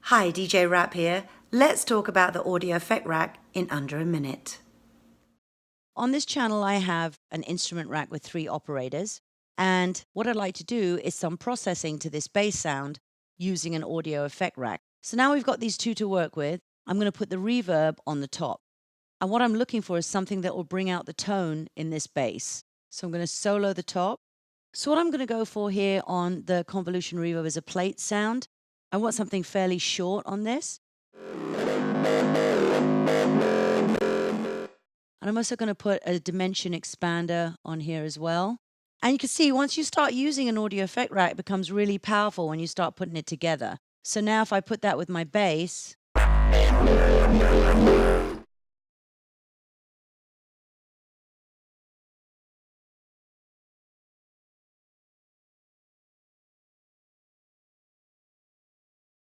Hi, DJ Rap here. Let's talk about the audio effect rack in under a minute. On this channel, I have an instrument rack with 3 operators. And what I'd like to do is some processing to this bass sound using an audio effect rack. So now we've got these 2 to work with. I'm going to put the reverb on the top. And what I'm looking for is something that will bring out the tone in this bass. So I'm going to solo the top. So what I'm going to go for here on the convolution reverb is a plate sound. I want something fairly short on this. And I'm also going to put a dimension expander on here as well. And you can see once you start using an audio effect rack, it becomes really powerful when you start putting it together. So now if I put that with my bass,